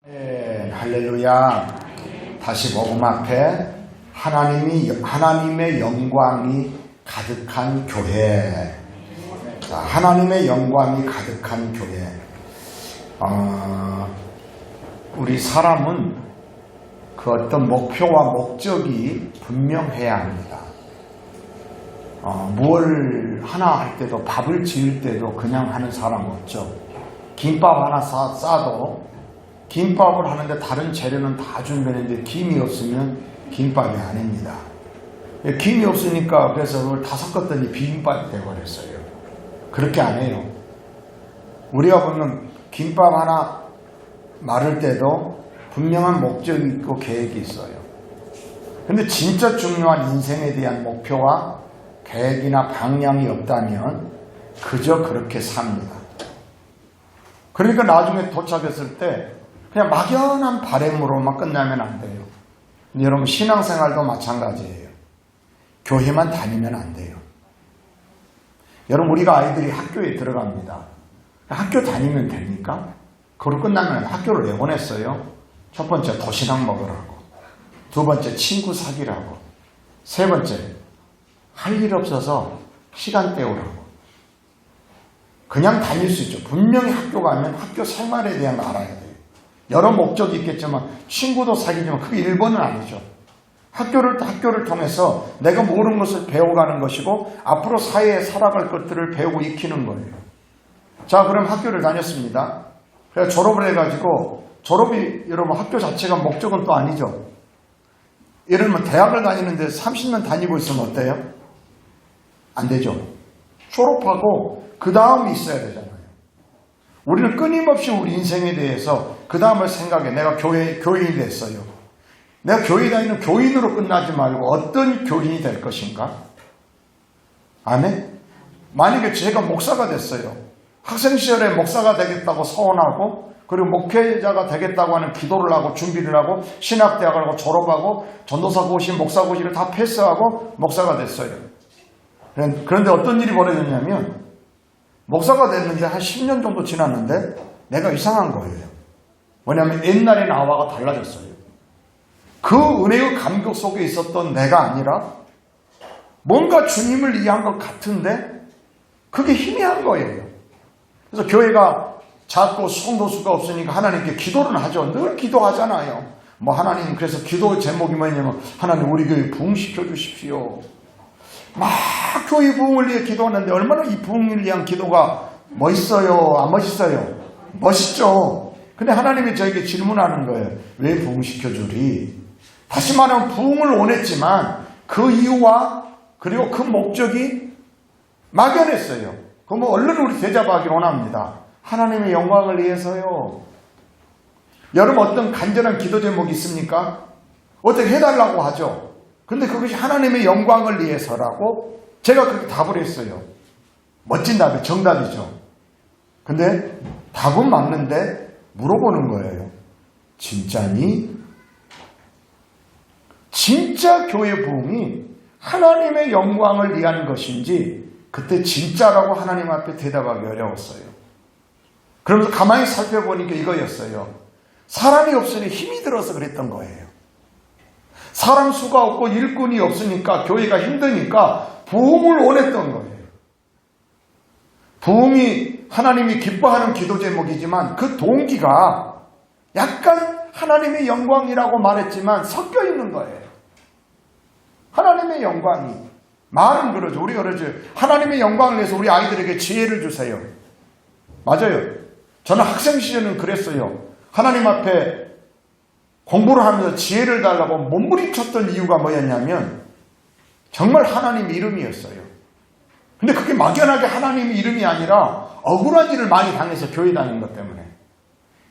네, 할렐루야. 다시 복음 앞에 하나님의 영광이 가득한 교회. 자, 하나님의 영광이 가득한 교회. 우리 사람은 그 어떤 목표와 목적이 분명해야 합니다. 무엇을 하나 할 때도, 밥을 지을 때도 그냥 하는 사람 없죠. 김밥 하나 싸도 김밥을 하는데 다른 재료는 다 준비했는데 김이 없으면 김밥이 아닙니다. 김이 없으니까 그래서 그걸 다 섞었더니 비빔밥이 되어버렸어요. 그렇게 안 해요. 우리가 보면 김밥 하나 마를 때도 분명한 목적이 있고 계획이 있어요. 근데 진짜 중요한 인생에 대한 목표와 계획이나 방향이 없다면 그저 그렇게 삽니다. 그러니까 나중에 도착했을 때 그냥 막연한 바람으로만 끝나면 안 돼요. 여러분 신앙생활도 마찬가지예요. 교회만 다니면 안 돼요. 여러분 우리가 아이들이 학교에 들어갑니다. 학교 다니면 됩니까? 그걸 끝나면 학교를 왜 보냈어요? 첫 번째 도시락 먹으라고, 두 번째 친구 사귀라고, 세 번째 할 일 없어서 시간 때우라고. 그냥 다닐 수 있죠. 분명히 학교 가면 학교 생활에 대한 거 알아야 돼요. 여러 목적이 있겠지만 친구도 사귀지만 그게 1번은 아니죠. 학교를 통해서 내가 모르는 것을 배워가는 것이고 앞으로 사회에 살아갈 것들을 배우고 익히는 거예요. 자, 그럼 학교를 다녔습니다. 그래서 졸업을 해가지고 졸업이 여러분 학교 자체가 목적은 또 아니죠. 예를 들면 대학을 다니는데 30년 다니고 있으면 어때요? 안 되죠. 졸업하고 그 다음이 있어야 되잖아요. 우리는 끊임없이 우리 인생에 대해서 그 다음을 생각해. 내가 교인이 됐어요. 내가 교회 다니는 교인으로 끝나지 말고 어떤 교인이 될 것인가? 아멘? 만약에 제가 목사가 됐어요. 학생 시절에 목사가 되겠다고 서원하고 그리고 목회자가 되겠다고 하는 기도를 하고 준비를 하고 신학대학을 하고 졸업하고 전도사 고시, 목사 고시를 다 패스하고 목사가 됐어요. 그런데 어떤 일이 벌어졌냐면 목사가 됐는데 한 10년 정도 지났는데 내가 이상한 거예요. 왜냐하면 옛날의 나와가 달라졌어요. 그 은혜의 감격 속에 있었던 내가 아니라 뭔가 주님을 이해한 것 같은데 그게 희미한 거예요. 그래서 교회가 작고 성도수가 없으니까 하나님께 기도를 하죠. 늘 기도하잖아요. 뭐 하나님, 그래서 기도 제목이 뭐냐면 하나님 우리 교회 부흥시켜 주십시오. 막 교회 부흥을 위해 기도하는데 얼마나 이 부흥을 위한 기도가 멋있어요? 안 멋있어요? 멋있죠. 근데 하나님이 저에게 질문하는 거예요. 왜 부흥시켜주리? 다시 말하면 부흥을 원했지만 그 이유와 그리고 그 목적이 막연했어요. 그러면 얼른 우리 대답하기 원합니다. 하나님의 영광을 위해서요. 여러분 어떤 간절한 기도 제목이 있습니까? 어떻게 해달라고 하죠. 근데 그것이 하나님의 영광을 위해서라고 제가 그렇게 답을 했어요. 멋진 답이 정답이죠. 근데 답은 맞는데 물어보는 거예요. 진짜니? 진짜 교회 부흥이 하나님의 영광을 위한 것인지 그때 진짜라고 하나님 앞에 대답하기 어려웠어요. 그러면서 가만히 살펴보니까 이거였어요. 사람이 없으니 힘이 들어서 그랬던 거예요. 사람 수가 없고 일꾼이 없으니까 교회가 힘드니까 부흥을 원했던 거예요. 부흥이 하나님이 기뻐하는 기도 제목이지만 그 동기가 약간 하나님의 영광이라고 말했지만 섞여 있는 거예요. 하나님의 영광이. 말은 그러죠. 우리가 그러죠. 하나님의 영광을 위해서 우리 아이들에게 지혜를 주세요. 맞아요. 저는 학생 시절은 그랬어요. 하나님 앞에 공부를 하면서 지혜를 달라고 몸부림쳤던 이유가 뭐였냐면 정말 하나님의 이름이었어요. 근데 그게 막연하게 하나님의 이름이 아니라 억울한 일을 많이 당해서 교회 다니는 것 때문에.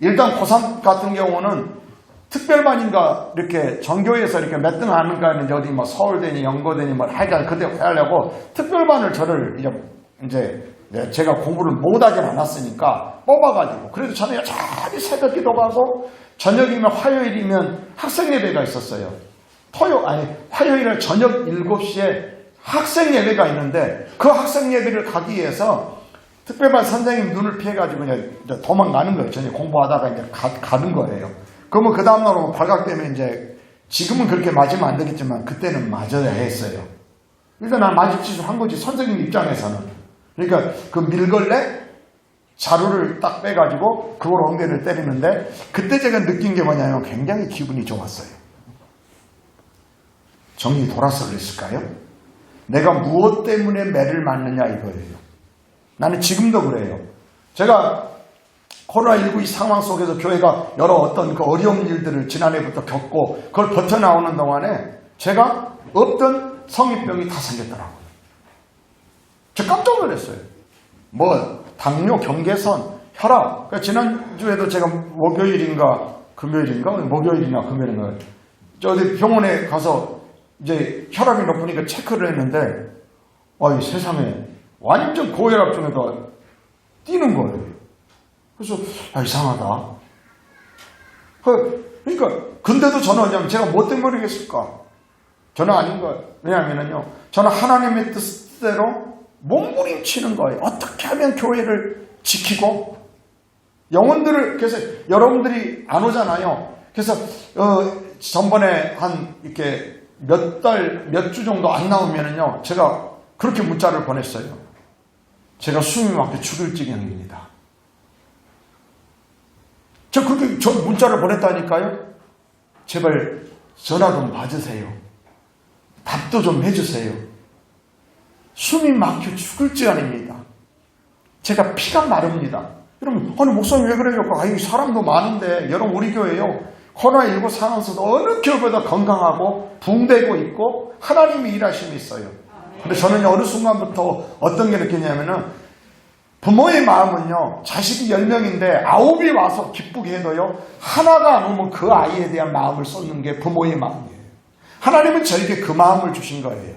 일단 고3 같은 경우는 특별반인가 이렇게 전교에서 이렇게 몇 등 하는가 했는데 어디 뭐 서울대니 연고대니 뭐 하여간 그때 하려고 특별반을 저를 이제 제가 공부를 못하진 않았으니까 뽑아가지고 그래도 저는 여전히 새벽 기도 가고 저녁이면 화요일이면 학생 예배가 있었어요. 화요일에 저녁 7시에 학생 예배가 있는데 그 학생 예배를 가기 위해서 특별반 선생님 눈을 피해가지고 이제 도망가는 거예요. 전에 공부하다가 이제 가는 거예요. 그러면 그 다음날 오면 발각되면 이제 지금은 그렇게 맞으면 안 되겠지만 그때는 맞아야 했어요. 일단 난 맞을 짓을 한 거지, 선생님 입장에서는. 그러니까 그 밀걸레 자루를 딱 빼가지고 그걸 엉덩이를 때리는데 그때 제가 느낀 게 뭐냐면 굉장히 기분이 좋았어요. 정이 돌아서 그랬을까요? 내가 무엇 때문에 매를 맞느냐 이거예요. 나는 지금도 그래요. 제가 코로나19 이 상황 속에서 교회가 여러 어떤 그 어려운 일들을 지난해부터 겪고 그걸 버텨나오는 동안에 제가 없던 성인병이 다 생겼더라고요. 제가 깜짝 놀랐어요. 뭐 당뇨, 경계선, 혈압. 그러니까 지난주에도 제가 목요일인가 금요일인가 저 어디 병원에 가서 이제 혈압이 높으니까 체크를 했는데 이 세상에 완전 고혈압 중에도 뛰는 거예요. 그래서 이상하다. 그러니까 근데도 저는 왜냐면 제가 뭐 때문에 그러겠을까? 저는 아닌 거예요. 왜냐하면요, 저는 하나님의 뜻대로 몸부림치는 거예요. 어떻게 하면 교회를 지키고 영혼들을, 그래서 여러분들이 안 오잖아요. 그래서 전번에 한 이렇게 몇 주 정도 안 나오면은요, 제가 그렇게 문자를 보냈어요. 제가 숨이 막혀 죽을 지경입니다. 저 문자를 보냈다니까요. 제발 전화 좀 받으세요. 답도 좀 해주세요. 숨이 막혀 죽을 지경입니다. 제가 피가 마릅니다. 여러분, 아니 목사님 왜 그래요? 사람도 많은데 여러분 우리 교회요, 코로나19 상황에서도 어느 교회보다 건강하고 붕대고 있고 하나님이 일하심이 있어요. 근데 저는 어느 순간부터 어떤 게 느꼈냐면은 부모의 마음은요, 자식이 10명인데 9이 와서 기쁘게 해도요, 하나가 안 오면 그 아이에 대한 마음을 쏟는 게 부모의 마음이에요. 하나님은 저에게 그 마음을 주신 거예요.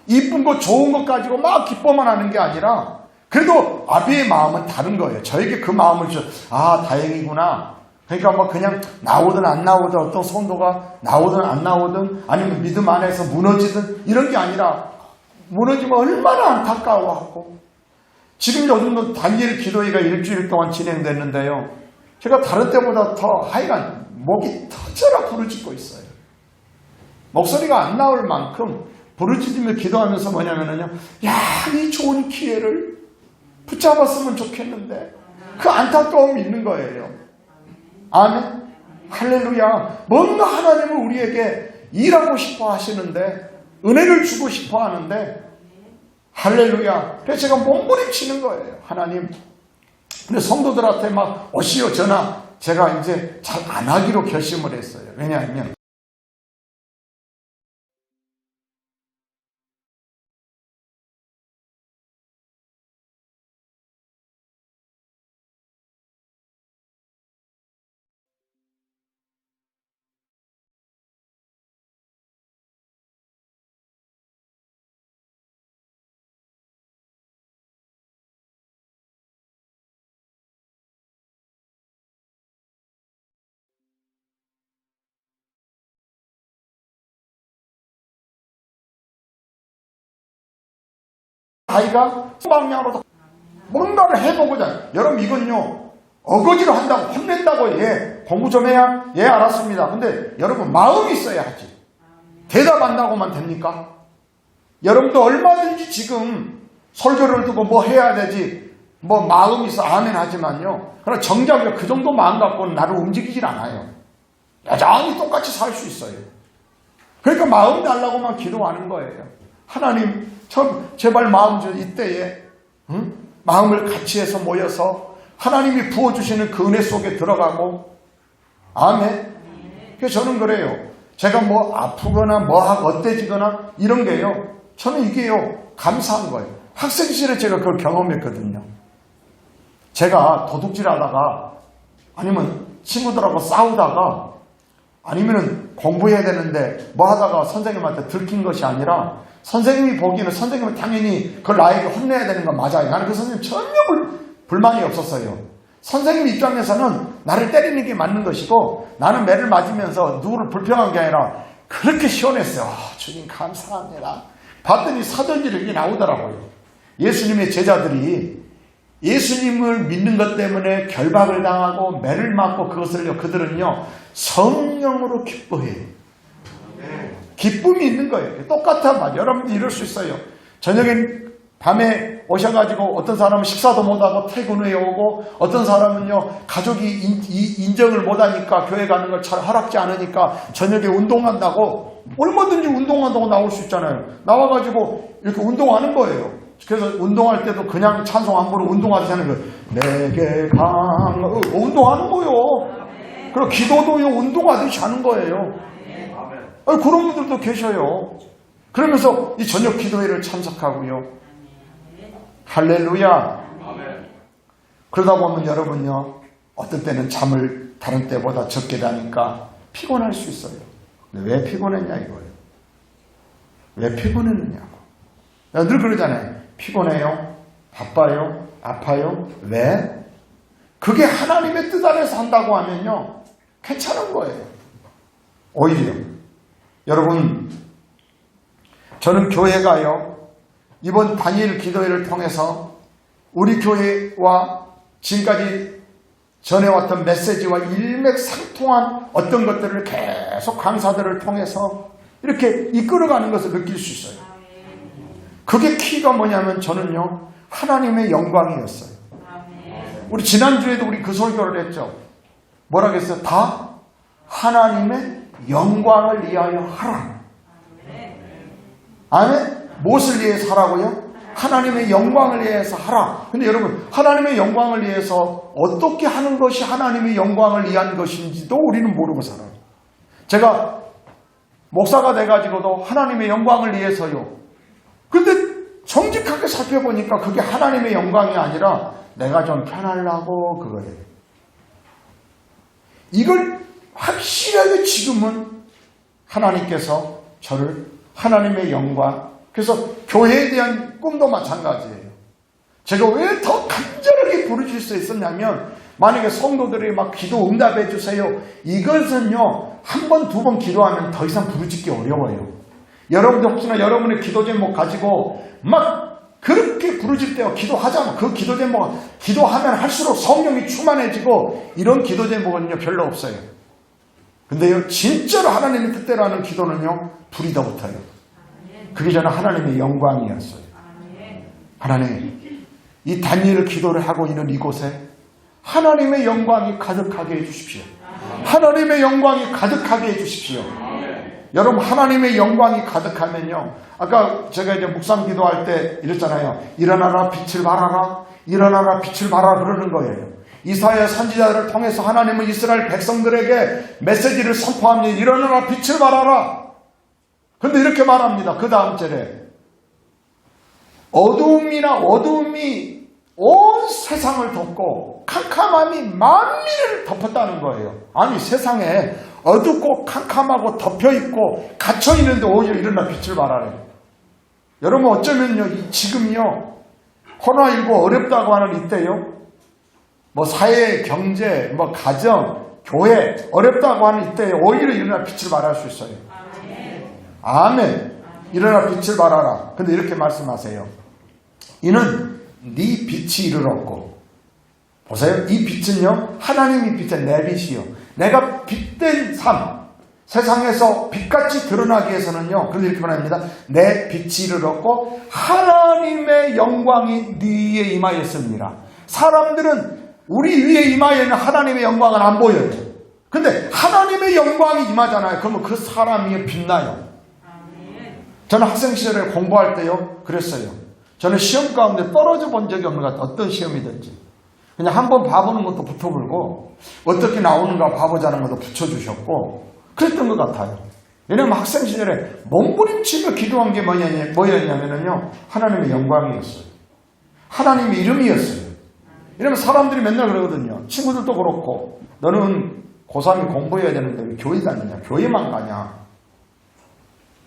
이쁜 거 좋은 것 가지고 막 기뻐만 하는 게 아니라 그래도 아비의 마음은 다른 거예요. 저에게 그 마음을 다행이구나. 그러니까 뭐 그냥 나오든 안 나오든, 어떤 성도가 나오든 안 나오든, 아니면 믿음 안에서 무너지든 이런 게 아니라 무너지면 얼마나 안타까워하고. 지금 요즘도 단일 기도회가 일주일 동안 진행됐는데요, 제가 다른 때보다 더 하여간 목이 터져라 부르짖고 있어요. 목소리가 안 나올 만큼 부르짖으며 기도하면서 뭐냐면요, 이 좋은 기회를 붙잡았으면 좋겠는데 그 안타까움이 있는 거예요. 아멘. 할렐루야. 뭔가 하나님은 우리에게 일하고 싶어 하시는데, 은혜를 주고 싶어 하는데, 할렐루야. 그래서 제가 몸부림치는 거예요. 하나님. 근데 성도들한테 막 오시오 전화 제가 이제 잘 안 하기로 결심을 했어요. 왜냐하면 아이가 방향으로 뭔가를 해보고자. 여러분 이건요, 어거지로 한다고 혼낸다고 공부 좀 해야 알았습니다. 근데 여러분 마음이 있어야 하지. 대답한다고만 됩니까? 여러분도 얼마든지 지금 설교를 두고 뭐 해야 되지, 뭐 마음이 있어 아멘 하지만요, 그러나 정작 그 정도 마음 갖고는 나를 움직이질 않아요. 여전히 똑같이 살 수 있어요. 그러니까 마음 달라고만 기도하는 거예요. 하나님 제발 마음 좀 이때에 마음을 같이 해서 모여서 하나님이 부어주시는 그 은혜 속에 들어가고. 아멘. 그래서 저는 그래요. 제가 뭐 아프거나 뭐하고 어때지거나 이런 게요, 저는 이게요 감사한 거예요. 학생시절에 제가 그걸 경험했거든요. 제가 도둑질 하다가, 아니면 친구들하고 싸우다가, 아니면 공부해야 되는데 뭐 하다가 선생님한테 들킨 것이 아니라, 선생님이 보기에는 선생님은 당연히 그걸 나에게 혼내야 되는 건 맞아요. 나는 그 선생님 전혀 불만이 없었어요. 선생님 입장에서는 나를 때리는 게 맞는 것이고, 나는 매를 맞으면서 누구를 불평한 게 아니라 그렇게 시원했어요. 주님 감사합니다. 봤더니 사도행전에 이렇게 나오더라고요. 예수님의 제자들이 예수님을 믿는 것 때문에 결박을 당하고 매를 맞고 그것을요, 그들은요, 성령으로 기뻐해요. 기쁨이 있는 거예요. 똑같아. 여러분도 이럴 수 있어요. 저녁에 밤에 오셔가지고 어떤 사람은 식사도 못하고 퇴근 후에 오고, 어떤 사람은요 가족이 인정을 못하니까 교회 가는 걸 잘 허락지 않으니까 저녁에 운동한다고, 얼마든지 운동한다고 나올 수 있잖아요. 나와가지고 이렇게 운동하는 거예요. 그래서 운동할 때도 그냥 찬송 안 부르고 운동하듯이 하는 거예요. 내게 운동하는 거요. 그리고 기도도요 운동하듯이 하는 거예요. 그런 분들도 계셔요. 그러면서 이 저녁 기도회를 참석하고요. 할렐루야. 그러다 보면 여러분요, 어떤 때는 잠을 다른 때보다 적게 자니까 피곤할 수 있어요. 근데 왜 피곤했냐 이거예요. 왜 피곤했느냐고. 늘 그러잖아요. 피곤해요? 바빠요? 아파요? 왜? 그게 하나님의 뜻 안에서 한다고 하면요, 괜찮은 거예요. 오히려 여러분, 저는 교회가요, 이번 다니엘 기도회를 통해서 우리 교회와 지금까지 전해왔던 메시지와 일맥상통한 어떤 것들을 계속 강사들을 통해서 이렇게 이끌어가는 것을 느낄 수 있어요. 그게 키가 뭐냐면 저는요, 하나님의 영광이었어요. 우리 지난주에도 우리 그 설교를 했죠. 뭐라고 했어요? 다 하나님의 영광을 위하여 하라. 아멘? 무엇을 위해서 하라고요? 하나님의 영광을 위해서 하라. 근데 여러분, 하나님의 영광을 위해서 어떻게 하는 것이 하나님의 영광을 위한 것인지도 우리는 모르고 살아요. 제가 목사가 돼가지고도 하나님의 영광을 위해서요. 근데 정직하게 살펴보니까 그게 하나님의 영광이 아니라 내가 좀 편하려고 그거예요. 이걸 확실하게 지금은 하나님께서 저를 하나님의 영광, 그래서 교회에 대한 꿈도 마찬가지예요. 제가 왜 더 간절하게 부르실 수 있었냐면, 만약에 성도들이 막 기도 응답해 주세요, 이것은요 한 번, 두 번 기도하면 더 이상 부르짖기 어려워요. 여러분들 혹시나 여러분의 기도 제목 가지고 막 그렇게 부르질 때요, 기도하자면 그 기도 제목 기도하면 할수록 성령이 충만해지고, 이런 기도 제목은요 별로 없어요. 근데요, 진짜로 하나님의 뜻대로 하는 기도는요 불이 더 붙어요. 그게 저는 하나님의 영광이었어요. 하나님, 이 다니엘 기도를 하고 있는 이곳에 하나님의 영광이 가득하게 해주십시오. 하나님의 영광이 가득하게 해주십시오. 여러분, 하나님의 영광이 가득하면요, 아까 제가 이제 묵상 기도할 때 이랬잖아요. 일어나라 빛을 발하라, 일어나라 빛을 발하라 그러는 거예요. 이사야 선지자들을 통해서 하나님은 이스라엘 백성들에게 메시지를 선포합니다. 일어나라 빛을 발하라. 근데 이렇게 말합니다. 그 다음 절에 어두움이 온 세상을 덮고 캄캄함이 만민을 덮었다는 거예요. 아니, 세상에 어둡고 캄캄하고 덮여있고 갇혀있는데 오히려 일어나 빛을 발하래. 여러분, 어쩌면요 지금요 코로나19 어렵다고 하는 이때요, 뭐 사회, 경제, 뭐 가정, 교회 어렵다고 하는 이때에 오히려 일어나 빛을 발할 수 있어요. 아멘. 일어나 빛을 발하라. 근데 이렇게 말씀하세요. 이는 네 빛이 이르렀고. 보세요. 이 빛은요, 하나님이 빛은 내 빛이요, 내가 빛된 삶, 세상에서 빛같이 드러나기 위해서는요, 그런데 이렇게 말합니다. 내 빛이 이르렀고 하나님의 영광이 네 위에 임하였습니다. 사람들은 우리 위에 임하여있는 하나님의 영광은 안 보여요. 근데 하나님의 영광이 임하잖아요. 그러면 그 사람이 빛나요. 저는 학생 시절에 공부할 때요 그랬어요. 저는 시험 가운데 떨어져 본 적이 없는 것 같아요. 어떤 시험이든지 그냥 한번 봐보는 것도 붙어불고, 어떻게 나오는가 봐보자는 것도 붙여주셨고 그랬던 것 같아요. 왜냐하면 학생 시절에 몸부림치며 기도한 게 뭐였냐면요, 하나님의 영광이었어요. 하나님의 이름이었어요. 이러면 사람들이 맨날 그러거든요. 친구들도 그렇고, 너는 고3이 공부해야 되는데 왜 교회 다니냐, 교회만 가냐.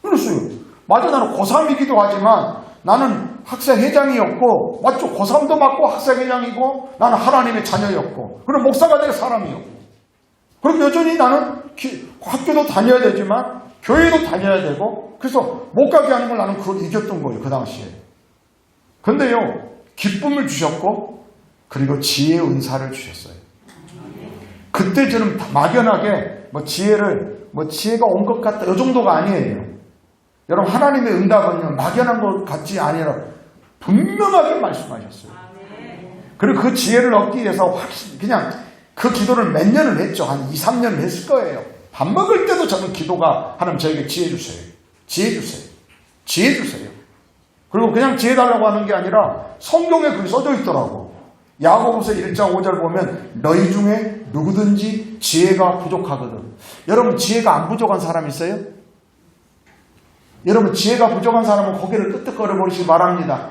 그랬어요. 맞아, 나는 고3이기도 하지만 나는 학생회장이었고, 맞죠? 고3도 맞고 학생회장이고, 나는 하나님의 자녀였고, 그럼 목사가 될 사람이었고, 그럼 여전히 나는 학교도 다녀야 되지만 교회도 다녀야 되고, 그래서 못 가게 하는 걸 나는 그걸 이겼던 거예요, 그 당시에. 근데요, 기쁨을 주셨고 그리고 지혜의 은사를 주셨어요. 그때 저는 막연하게 지혜가 온 것 같다 이 정도가 아니에요. 여러분 하나님의 응답은요 막연한 것 같지 아니라 분명하게 말씀하셨어요. 그리고 그 지혜를 얻기 위해서 그냥 그 기도를 몇 년을 했죠. 한 2, 3년을 했을 거예요. 밥 먹을 때도 저는 기도가 하나님 저에게 지혜 주세요. 지혜 주세요. 지혜 주세요. 그리고 그냥 지혜 달라고 하는 게 아니라 성경에 그게 써져 있더라고. 야고보서 1장 5절 보면 너희 중에 누구든지 지혜가 부족하거든. 여러분 지혜가 안 부족한 사람 있어요? 여러분 지혜가 부족한 사람은 고개를 끄덕거려 버리시기 바랍니다.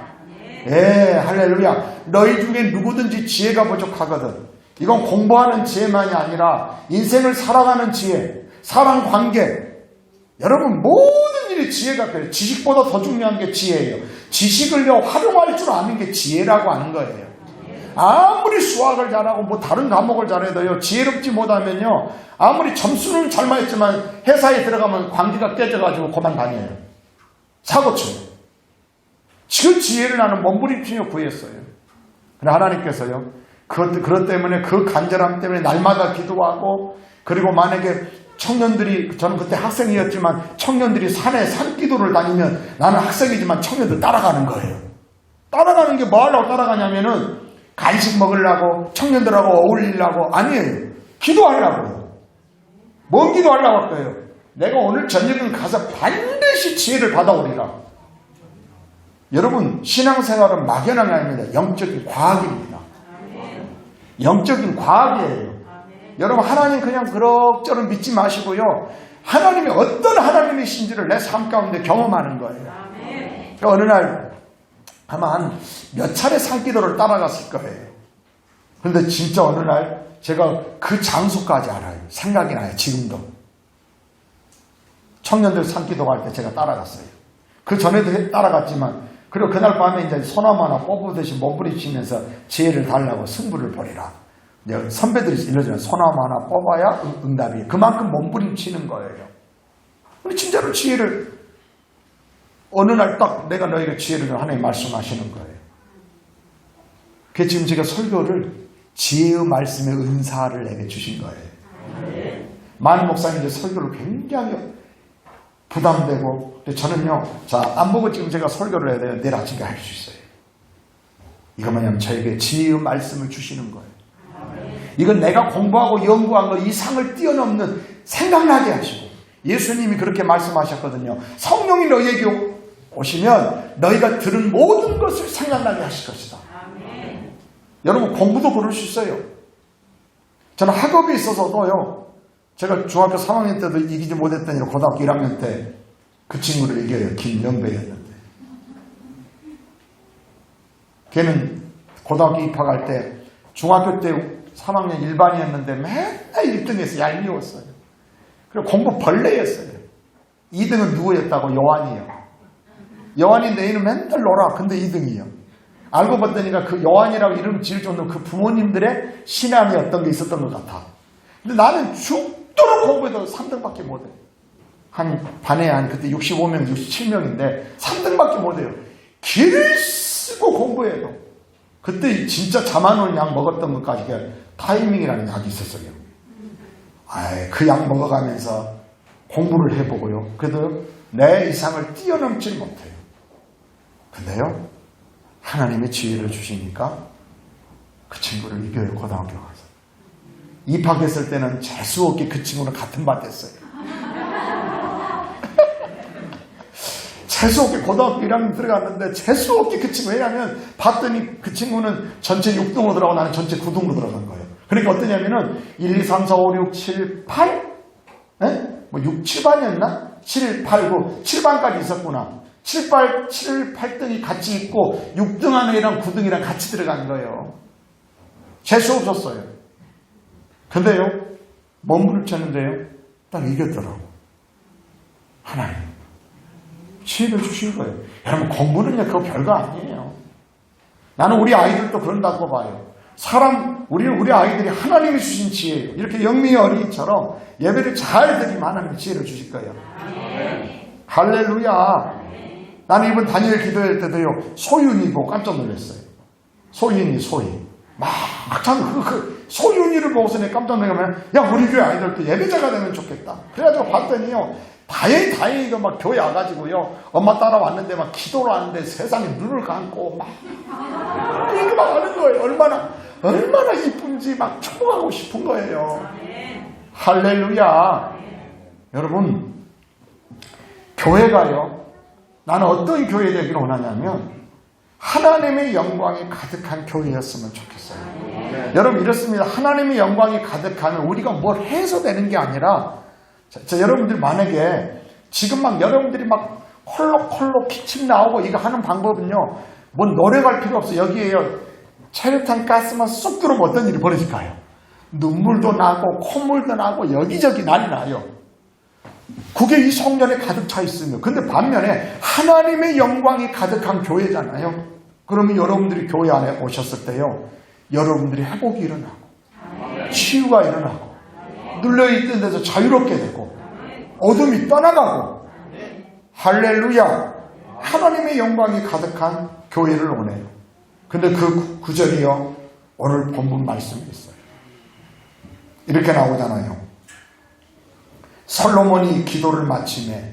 예, 할렐루야. 너희 중에 누구든지 지혜가 부족하거든. 이건 공부하는 지혜만이 아니라 인생을 살아가는 지혜, 사랑 관계. 여러분 모든 일이 지혜가 필요해요. 지식보다 더 중요한 게 지혜예요. 지식을요 활용할 줄 아는 게 지혜라고 하는 거예요. 아무리 수학을 잘하고 뭐 다른 과목을 잘해도요 지혜롭지 못하면요 아무리 점수는 잘 맞았지만 회사에 들어가면 관계가 깨져가지고 그만 다녀요. 사고쳐요. 지금 지혜를 나는 몸부림치며 구했어요. 그러나 하나님께서요 그것 때문에 그 간절함 때문에 날마다 기도하고 그리고 만약에 청년들이 저는 그때 학생이었지만 청년들이 산에 산기도를 다니면 나는 학생이지만 청년들 따라가는 거예요. 따라가는 게 뭐 하려고 따라가냐면은 간식 먹으려고 청년들하고 어울리려고 아니에요. 기도하려고요. 뭔 기도하려고 할까요? 내가 오늘 저녁은 가서 반드시 지혜를 받아오리라. 여러분 신앙생활은 막연한 게 아닙니다. 영적인 과학입니다. 영적인 과학이에요. 여러분 하나님 그냥 그럭저럭 믿지 마시고요. 하나님이 어떤 하나님이신지를 내 삶 가운데 경험하는 거예요. 그러니까 어느 날 아마 한 몇 차례 산기도를 따라갔을 거예요. 그런데 진짜 어느 날 제가 그 장소까지 알아요. 생각이 나요. 지금도. 청년들 산기도 갈 때 제가 따라갔어요. 그 전에도 따라갔지만 그리고 그날 밤에 이제 소나무 하나 뽑으듯이 몸부림치면서 지혜를 달라고 승부를 벌이라. 선배들이 일러주는 소나무 하나 뽑아야 응답이에요. 그만큼 몸부림치는 거예요. 근데 진짜로 지혜를 어느 날 딱 내가 너에게 지혜를 하나님 말씀하시는 거예요. 그래서 지금 제가 설교를 지혜의 말씀의 은사를 내게 주신 거예요. 많은 목사님들 설교를 굉장히 부담되고 저는요 안 보고 지금 제가 설교를 해야 돼요. 내일 아침에 할 수 있어요. 이거 뭐냐면 저에게 지혜의 말씀을 주시는 거예요. 이건 내가 공부하고 연구한 거 이상을 뛰어넘는 생각나게 하시고 예수님이 그렇게 말씀하셨거든요. 성령이 너희에게 오시면 너희가 들은 모든 것을 생각나게 하실 것이다. 아멘. 여러분 공부도 그럴 수 있어요. 저는 학업에 있어서도요. 제가 중학교 3학년 때도 이기지 못했더니 고등학교 1학년 때 그 친구를 이겨요. 김명배였는데. 걔는 고등학교 입학할 때 중학교 때 3학년 일반이었는데 맨날 1등에서 얄미웠어요. 그리고 공부 벌레였어요. 2등은 누구였다고? 요한이요. 요한이 내일은 맨날 놀아. 근데 2등이요. 알고 봤더니까 그 요한이라고 이름 지을 정도 그 부모님들의 신앙이 어떤 게 있었던 것 같아. 근데 나는 죽도록 공부해도 3등밖에 못해. 반에 그때 65명, 67명인데 3등밖에 못해요. 길을 쓰고 공부해도. 그때 진짜 잠 안 오는 약 먹었던 것까지 타이밍이라는 약이 있었어요. 그 약 먹어가면서 공부를 해보고요. 그래도 내 이상을 뛰어넘지 못해요. 근데요, 하나님의 지혜를 주시니까 그 친구를 이겨요. 고등학교 가서. 입학했을 때는 재수없게 그 친구는 같은 반 됐어요. 재수없게 고등학교 1학년 들어갔는데 재수없게 그 친구 왜냐하면 봤더니 그 친구는 전체 6등으로 들어가고 나는 전체 9등으로 들어간 거예요. 그러니까 어떠냐면은 1, 2, 3, 4, 5, 6, 7, 8? 뭐 6, 7반이었나? 7, 8, 9, 7반까지 있었구나. 7, 8등이 같이 있고 6등 안에랑 9등이랑 같이 들어간 거예요. 재수 없었어요. 근데요, 몸부림쳤는데요, 딱 이겼더라고. 하나님. 지혜를 주신 거예요. 여러분 공부는요 그거 별거 아니에요. 나는 우리 아이들도 그런다고 봐요. 우리 아이들이 하나님이 주신 지혜예요. 이렇게 영미의 어린이처럼 예배를 잘 드리면 하나님이 지혜를 주실 거예요. 할렐루야. 나는 이번 다니엘 기도할 때도요 소윤이 보고 깜짝 놀랐어요. 소윤이. 참 소윤이를 보고서 내가 깜짝 놀라면, 야, 우리 교회 아이들도 예배자가 되면 좋겠다. 그래가지고 봤더니요, 다행히 막 교회 와가지고요, 엄마 따라왔는데 막 기도를 하는데 세상에 눈을 감고 막 이렇게 막 하는 거예요. 얼마나 이쁜지 막 축복하고 싶은 거예요. 할렐루야. 여러분, 교회가요, 나는 어떤 교회 되기를 원하냐면 하나님의 영광이 가득한 교회였으면 좋겠어요. 여러분, 이렇습니다. 하나님의 영광이 가득하면 우리가 뭘 해서 되는 게 아니라, 여러분들 만약에 지금 막 여러분들이 막 콜록콜록 기침 나오고 이거 하는 방법은요, 뭔 노력할 필요 없어요. 여기에요, 체류탄 가스만 쏙 들어오면 어떤 일이 벌어질까요? 눈물도 나고 콧물도 나고 여기저기 난리 나요. 그게 이 성전에 가득 차 있으면. 근데 반면에 하나님의 영광이 가득한 교회잖아요. 그러면 여러분들이 교회 안에 오셨을 때요, 여러분들이 회복이 일어나고 치유가 일어나고 눌려있던 데서 자유롭게 되고 어둠이 떠나가고, 할렐루야. 하나님의 영광이 가득한 교회를 원해요. 근데 그 구절이요, 오늘 본문 말씀에 있어요. 이렇게 나오잖아요. 솔로몬이 기도를 마치매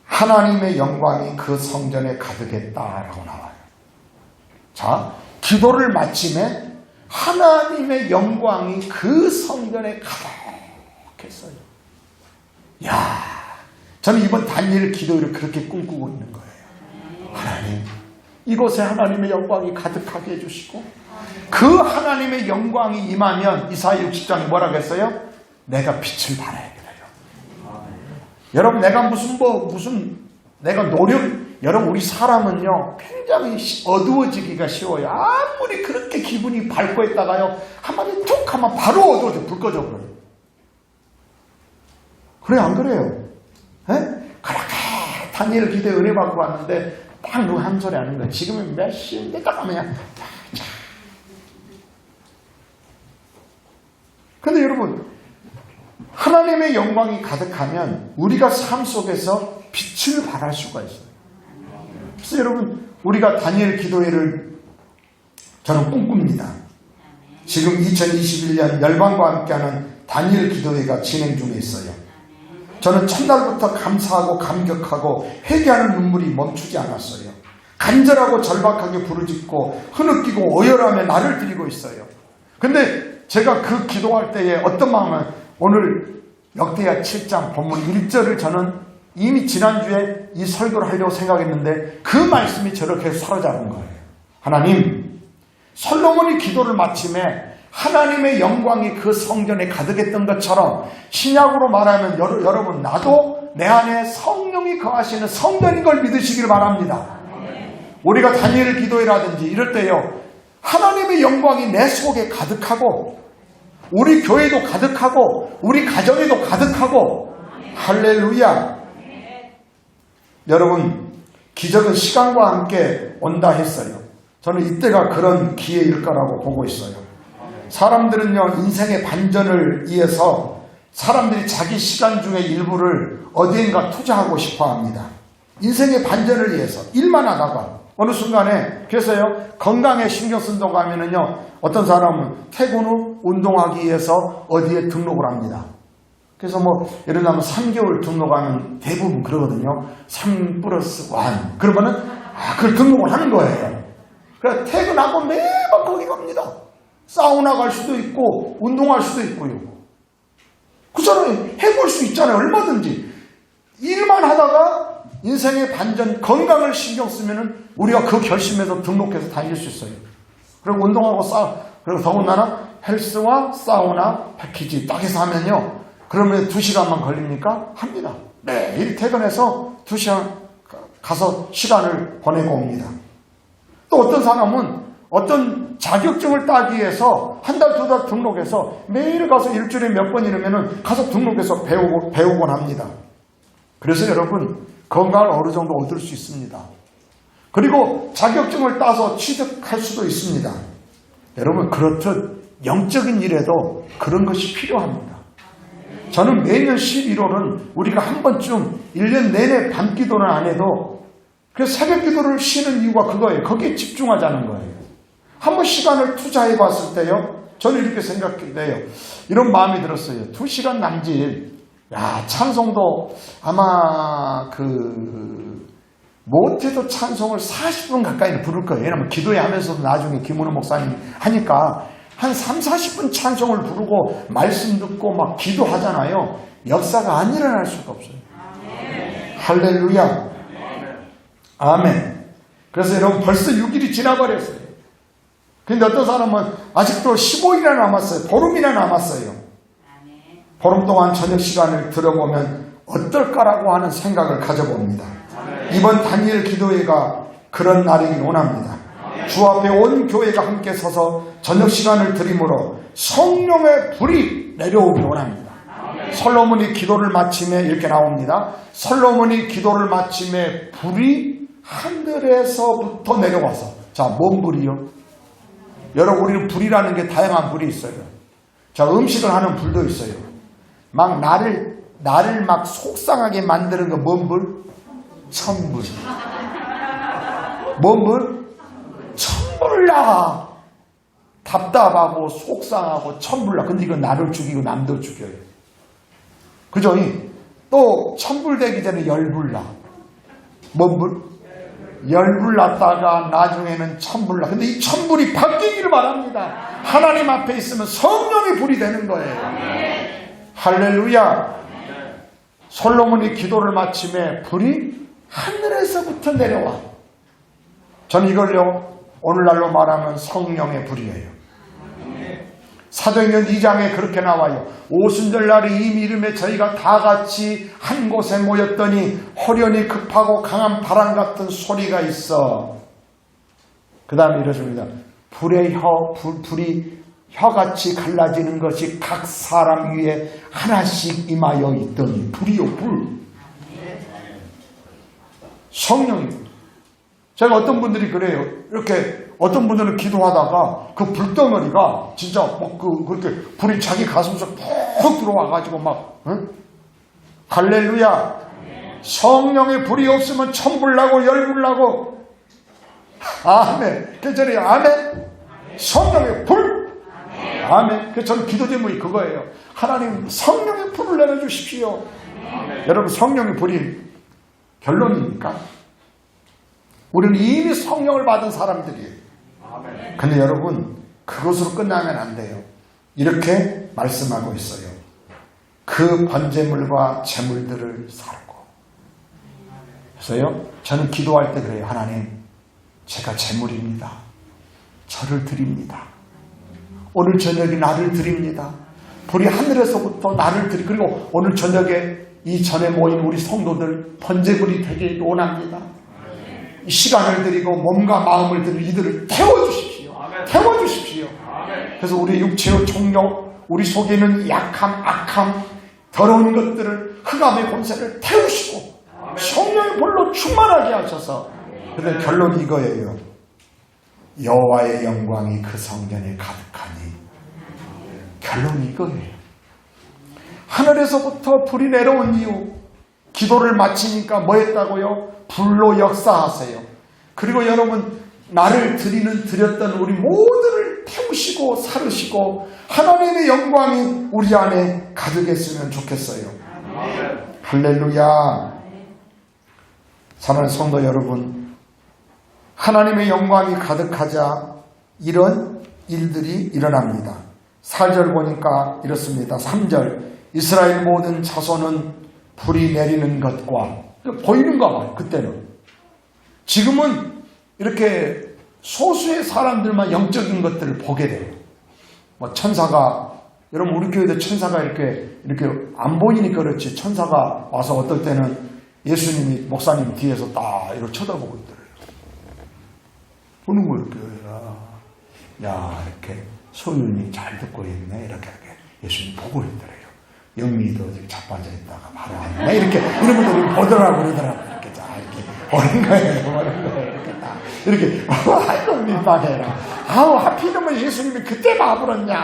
하나님의 영광이 그 성전에 가득했다라고 나와요. 자, 기도를 마치매 하나님의 영광이 그 성전에 가득했어요. 야, 저는 이번 다니엘 기도를 그렇게 꿈꾸고 있는 거예요. 하나님, 이곳에 하나님의 영광이 가득하게 해주시고, 그 하나님의 영광이 임하면 이사야 60장에 뭐라고 했어요? 내가 빛을 발하게 돼요. 여러분, 내가 내가 여러분, 우리 사람은요, 굉장히 어두워지기가 쉬워요. 아무리 그렇게 기분이 밝고 있다가요, 한마디 툭 하면 바로 어두워져, 불 꺼져버려요. 그래, 안 그래요? 그렇게 다니엘 기도에 은혜 받고 왔는데, 딱 누구 한 소리 하는 거예요. 지금은 몇 시인데, 딱 하면 근데 여러분, 하나님의 영광이 가득하면 우리가 삶 속에서 빛을 발할 수가 있어요. 그래서 여러분, 우리가 다니엘 기도회를 저는 꿈꿉니다. 지금 2021년 열방과 함께하는 다니엘 기도회가 진행 중에 있어요. 저는 첫날부터 감사하고 감격하고 회개하는 눈물이 멈추지 않았어요. 간절하고 절박하게 부르짖고 흐느끼고 오열하며 나를 드리고 있어요. 근데 제가 그 기도할 때에 어떤 마음은, 오늘 역대하 7장 본문 1절을 저는 이미 지난주에 이 설교를 하려고 생각했는데 그 말씀이 저렇게 사로잡은 거예요. 하나님, 솔로몬이 기도를 마침에 하나님의 영광이 그 성전에 가득했던 것처럼 신약으로 말하면 여러분, 나도 내 안에 성령이 거하시는 성전인 걸 믿으시길 바랍니다. 우리가 다니엘 기도회라든지 이럴 때요, 하나님의 영광이 내 속에 가득하고 우리 교회도 가득하고 우리 가정에도 가득하고, 할렐루야. 여러분, 기적은 시간과 함께 온다 했어요. 저는 이때가 그런 기회일 거라고 보고 있어요. 사람들은요, 인생의 반전을 위해서 사람들이 자기 시간 중에 일부를 어디엔가 투자하고 싶어 합니다. 인생의 반전을 위해서 일만 하다가 어느 순간에, 그래서요, 건강에 신경 쓴다고 하면은요, 어떤 사람은 퇴근 후 운동하기 위해서 어디에 등록을 합니다. 그래서 예를 들면 3개월 등록하면 대부분 그러거든요. 3+1. 그러면은, 그걸 등록을 하는 거예요. 그래서 퇴근하고 매번 거기 갑니다. 사우나 갈 수도 있고, 운동할 수도 있고요. 그 사람이 해볼 수 있잖아요. 얼마든지. 일만 하다가 인생의 반전, 건강을 신경 쓰면은 우리가 그 결심에서 등록해서 다닐 수 있어요. 그리고 운동하고 그리고 더군다나 헬스와 사우나 패키지 딱 해서 하면요, 그러면 2시간만 걸립니까? 합니다. 매일 퇴근해서 2시간 가서 시간을 보내고 옵니다. 또 어떤 사람은 어떤 자격증을 따기 위해서 한 달, 2달 등록해서 매일 가서 일주일에 몇 번 이러면은 가서 등록해서 배우곤 합니다. 그래서 여러분, 건강을 어느 정도 얻을 수 있습니다. 그리고 자격증을 따서 취득할 수도 있습니다. 여러분, 그렇듯 영적인 일에도 그런 것이 필요합니다. 저는 매년 11월은 우리가 한 번쯤 1년 내내 밤기도는 안 해도, 그래서 새벽 기도를 쉬는 이유가 그거예요. 거기에 집중하자는 거예요. 한번 시간을 투자해 봤을 때요, 저는 이렇게 생각해요. 이런 마음이 들었어요. 2시간 남짓, 찬송도 아마 못해도 찬송을 40분 가까이는 부를 거예요. 왜냐면 기도회 하면서도 나중에 김은호 목사님 하니까 한 3, 40분 찬송을 부르고 말씀 듣고 막 기도하잖아요. 역사가 안 일어날 수가 없어요. 할렐루야. 아멘. 그래서 여러분 벌써 6일이 지나버렸어요. 근데 어떤 사람은 아직도 15일이나 남았어요. 보름이나 남았어요. 보름 동안 저녁 시간을 들어보면 어떨까라고 하는 생각을 가져봅니다. 이번 다니엘 기도회가 그런 날이긴 원합니다. 주 앞에 온 교회가 함께 서서 저녁 시간을 드림으로 성령의 불이 내려오기 원합니다. 솔로몬이 기도를 마침에 이렇게 나옵니다. 솔로몬이 기도를 마침에 불이 하늘에서부터 내려와서, 자, 뭔 불이요? 여러분, 우리는 불이라는 게 다양한 불이 있어요. 자, 음식을 하는 불도 있어요. 막 나를 막 속상하게 만드는 거 뭔 불? 천불. 뭔 불? 천불나. 답답하고 속상하고 천불나. 근데 이건 나를 죽이고 남도 죽여요. 그죠? 또 천불 되기 전에 열불나. 뭔 불? 열불 났다가 나중에는 천불나. 근데 이 천불이 바뀌기를 바랍니다. 하나님 앞에 있으면 성령의 불이 되는 거예요. 할렐루야. 솔로몬이 기도를 마침에 불이 하늘에서부터 내려와. 저는 이걸요, 오늘날로 말하면 성령의 불이에요. 사도행전 2장에 그렇게 나와요. 오순절날이 이미 이름에 저희가 다 같이 한 곳에 모였더니 호련히 급하고 강한 바람 같은 소리가 있어. 그 다음에 이러십니다. 불이 혀같이 갈라지는 것이 각 사람 위에 하나씩 임하여 있더니. 불이요, 불. 성령이. 제가 어떤 분들이 그래요. 이렇게 어떤 분들은 기도하다가 그 불덩어리가 진짜 그렇게 불이 자기 가슴에서 푹 들어와가지고 막, 응? 할렐루야. 성령의 불이 없으면 천불나고 열불나고. 아멘. 그전에 아멘. 성령의 불. 아멘. 그래서 저는 기도 제목이 그거예요. 하나님 성령의 불을 내려주십시오. 여러분, 성령의 불이 결론입니까? 우리는 이미 성령을 받은 사람들이에요. 근데 여러분, 그것으로 끝나면 안 돼요. 이렇게 말씀하고 있어요. 그 번제물과 제물들을 살고. 그래서요, 저는 기도할 때 그래요. 하나님, 제가 제물입니다. 저를 드립니다. 오늘 저녁에 나를 드립니다. 불이 하늘에서부터 나를 드리고, 그리고 오늘 저녁에 이 전에 모인 우리 성도들 번제물이 되길 원합니다. 이 시간을 드리고 몸과 마음을 드리고 이들을 태워주십시오. 태워주십시오. 그래서 우리 육체의 총력, 우리 속에 있는 약함, 악함, 더러운 것들을, 흑암의 권세를 태우시고 성령의 불로 충만하게 하셔서. 그런데 결론이 이거예요. 여호와의 영광이 그 성전에 가득하니. 결론이 이거예요. 하늘에서부터 불이 내려온 이유, 기도를 마치니까 뭐 했다고요? 불로 역사하세요. 그리고 여러분, 나를 드렸던 우리 모두를 태우시고 사르시고 하나님의 영광이 우리 안에 가득했으면 좋겠어요. 할렐루야. 사랑하는 성도 여러분, 하나님의 영광이 가득하자 이런 일들이 일어납니다. 4절 보니까 이렇습니다. 3절, 이스라엘 모든 자손은 불이 내리는 것과, 보이는가 봐요. 그때는. 지금은 이렇게 소수의 사람들만 영적인 것들을 보게 돼요. 뭐 천사가, 여러분 우리 교회도 천사가 이렇게 안 보이니까 그렇지, 천사가 와서 어떨 때는 예수님이 목사님 뒤에서 딱 이렇게 쳐다보고 있더래요. 보는 거 이렇게. 야, 이렇게 소윤이 잘 듣고 있네. 이렇게 예수님 보고 있더래요. 영미도 이렇게 자빠져 있다가 바로 왔네. 이렇게 이런 분들이 보더라고 그러더라고. 이렇게 자, 이렇게 보는 거예요. 이렇게 딱. 이렇게, 아이고, 민망해라. 아우, 하필이면 예수님이 그때 봐버렸냐.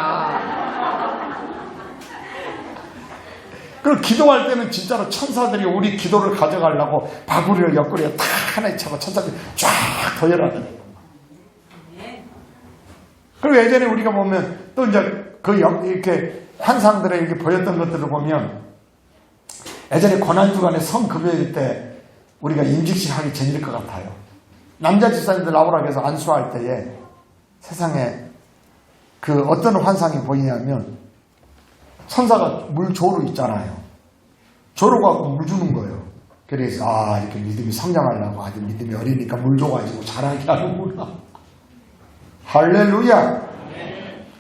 그리고 기도할 때는 진짜로 천사들이 우리 기도를 가져가려고 바구리를 옆구리에 탁 하나 차고 천사들이 쫙 도열하더라고요. 그리고 예전에 우리가 보면 또 이제 이렇게 환상들에 이렇게 보였던 것들을 보면 예전에 고난주간에 성급여일 때 우리가 임직식 하기 전일 것 같아요. 남자 집사님들 나오라고 해서 안수할 때에 세상에 그 어떤 환상이 보이냐면 천사가 물 조로 있잖아요. 조로 갖고 물 주는 거예요. 그래서 이렇게 믿음이 성장하려고 아직 믿음이 어리니까 물 줘가지고 자라게 하는구나. 할렐루야.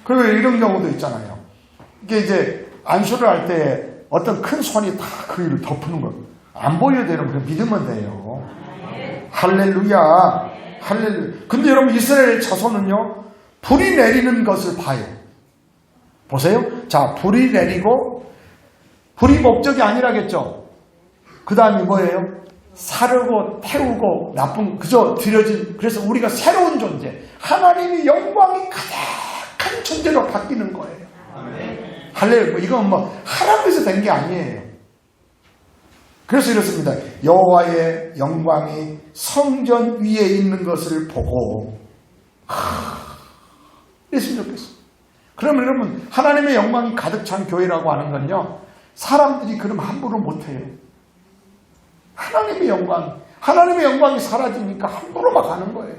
그리고 이런 경우도 있잖아요. 이게 이제 안수를 할 때 어떤 큰 손이 다 그 위를 덮는 거예요. 안 보여도 여러분 믿으면 돼요. 할렐루야. 할렐루야. 근데 여러분 이스라엘 자손은요 불이 내리는 것을 봐요. 보세요. 자, 불이 내리고 불이 목적이 아니라겠죠. 그 다음이 뭐예요? 사르고 태우고 나쁜 그저 들여진. 그래서 우리가 새로운 존재, 하나님의 영광이 가득한 존재로 바뀌는 거예요. 할렐루야. 이건 뭐 하나님에서 된 게 아니에요. 그래서 이렇습니다. 여호와의 영광이 성전 위에 있는 것을 보고 이랬으면 좋겠어요. 그러면 여러분 하나님의 영광이 가득 찬 교회라고 하는 건요 사람들이 그럼 함부로 못해요. 하나님의 영광이 사라지니까 함부로 막 하는 거예요.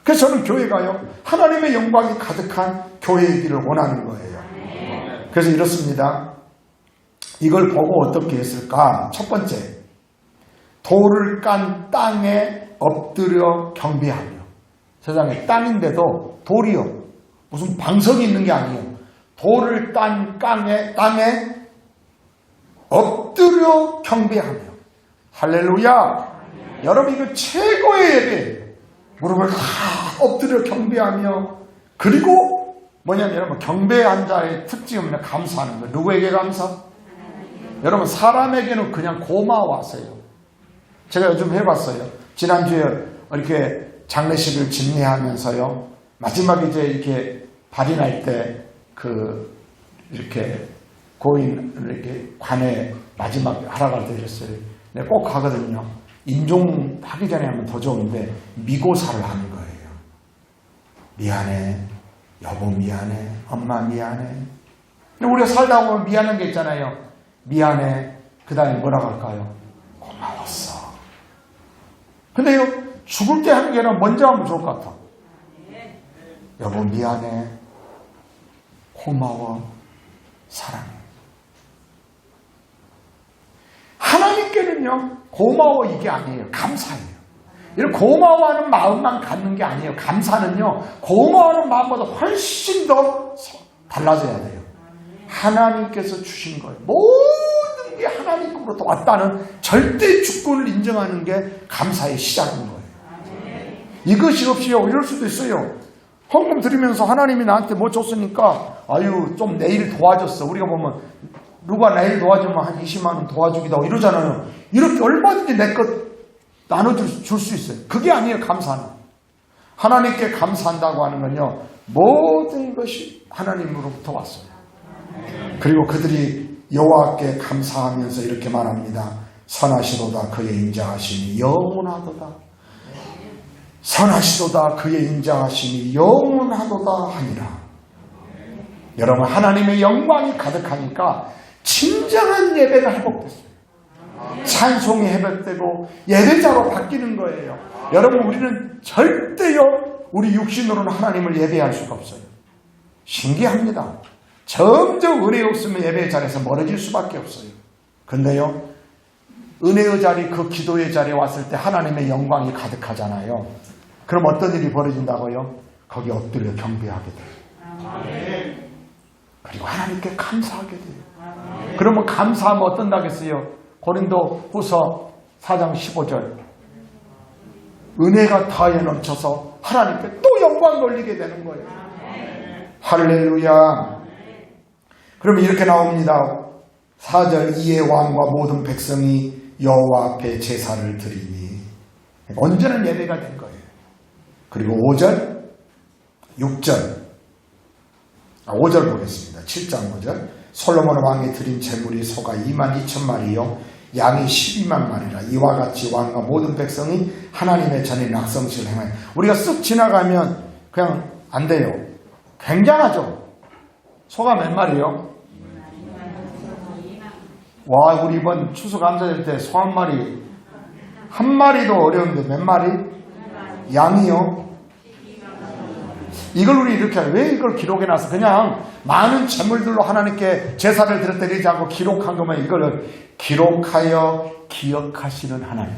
그래서 저는 교회가요 하나님의 영광이 가득한 교회이기를 원하는 거예요. 그래서 이렇습니다. 이걸 보고 어떻게 했을까? 첫 번째, 돌을 깐 땅에 엎드려 경배하며. 세상에 땅인데도 돌이요 무슨 방석이 있는 게 아니에요. 돌을 깐 땅에 엎드려 경배하며. 할렐루야. 여러분 이거 최고의 예배예요. 무릎을 다 엎드려 경배하며. 그리고 뭐냐면 여러분 경배한 자의 특징은 감사하는 거예요. 누구에게 감사? 여러분 사람에게는 그냥 고마워하세요. 제가 요즘 해봤어요. 지난주에 이렇게 장례식을 집례하면서요. 마지막에 이제 이렇게 발인할 때 이렇게 고인을 이렇게 관에 마지막 하러 갈 때 이랬어요. 내가 꼭 가거든요. 임종하기 전에 하면 더 좋은데 미고사를 하는 거예요. 미안해. 여보 미안해. 엄마 미안해. 근데 우리가 살다 보면 미안한 게 있잖아요. 미안해. 그 다음에 뭐라고 할까요? 고마웠어. 근데요 죽을 때 하는 게 아니라 먼저 하면 좋을 것 같아. 여보 미안해. 고마워. 사랑해. 하나님께는요 고마워 이게 아니에요. 감사해요. 이런 고마워하는 마음만 갖는 게 아니에요. 감사는요 고마워하는 마음보다 훨씬 더 달라져야 돼요. 하나님께서 주신 거예요. 모든 게 하나님으로부터 왔다는 절대 주권을 인정하는 게 감사의 시작인 거예요. 이것이 없이요 이럴 수도 있어요. 헌금 드리면서 하나님이 나한테 뭐 줬으니까 좀 내일 도와줬어. 우리가 보면 누가 내일 도와주면 한 20만 원 도와주기도 하고 이러잖아요. 이렇게 얼마든지 내 것 나눠줄 수 있어요. 그게 아니에요. 감사는. 하나님께 감사한다고 하는 건요 모든 것이 하나님으로부터 왔어요. 그리고 그들이 여호와께 감사하면서 이렇게 말합니다. 선하시도다 그의 인자하심이 영원하도다. 선하시도다 그의 인자하심이 영원하도다 하니라. 여러분 하나님의 영광이 가득하니까 진정한 예배가 회복됐어요. 찬송이 회복되고 예배자로 바뀌는 거예요. 여러분 우리는 절대요 우리 육신으로는 하나님을 예배할 수가 없어요. 신기합니다. 점점 은혜 없으면 예배의 자리에서 멀어질 수밖에 없어요. 근데요 은혜의 자리 그 기도의 자리에 왔을 때 하나님의 영광이 가득하잖아요. 그럼 어떤 일이 벌어진다고요? 거기 엎드려 경배하게 돼요. 그리고 하나님께 감사하게 돼요. 그러면 감사하면 어떤다겠어요? 고린도 후서 4장 15절 은혜가 다해 넘쳐서 하나님께 또 영광 돌리게 되는 거예요. 할렐루야. 그러면 이렇게 나옵니다. 4절 이에 왕과 모든 백성이 여호와 앞에 제사를 드리니 온전한 예배가 된 거예요. 그리고 5절 5절 보겠습니다. 7장 5절 솔로몬 왕이 드린 제물이 소가 22,000마리요 양이 12만 마리라. 이와 같이 왕과 모든 백성이 하나님의 전에 낙성식을 행하여. 우리가 쓱 지나가면 그냥 안 돼요. 굉장하죠. 소가 몇 마리요? 와, 우리 이번 추수감사절 때 소 한 마리, 한 마리도 어려운데 몇 마리? 양이요? 이걸 우리 이렇게 왜 이걸 기록해놔서 그냥 많은 재물들로 하나님께 제사를 드렸다리지 않고 기록한 것만 이걸 기록하여 기억하시는 하나님.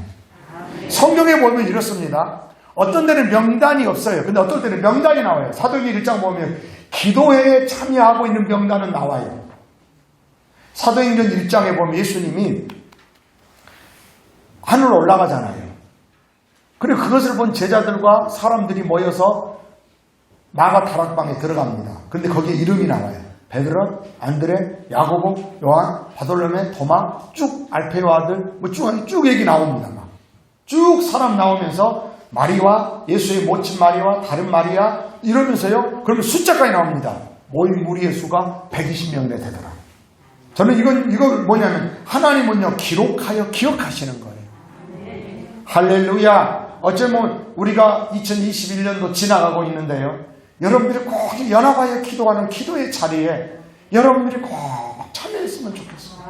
성경에 보면 이렇습니다. 어떤 데는 명단이 없어요. 근데 어떤 때는 명단이 나와요. 사도행전 1장 보면 기도회에 참여하고 있는 명단은 나와요. 사도행전 1장에 보면 예수님이 하늘로 올라가잖아요. 그리고 그것을 본 제자들과 사람들이 모여서 마가 다락방에 들어갑니다. 근데 거기에 이름이 나와요. 베드로, 안드레, 야고보, 요한, 바돌로메, 토마, 쭉 알페요 아들, 쭉 얘기 나옵니다. 쭉 사람 나오면서 마리와 예수의 모친 마리와 다른 마리아 이러면서요. 그러면 숫자까지 나옵니다. 모인 무리의 수가 120명 되더라. 저는 이건 뭐냐면 하나님은요 기록하여 기억하시는 거예요. 할렐루야. 어쩌면 우리가 2021년도 지나가고 있는데요. 여러분들이 꼭 연합하여 기도하는 기도의 자리에 여러분들이 꼭 참여했으면 좋겠습니다.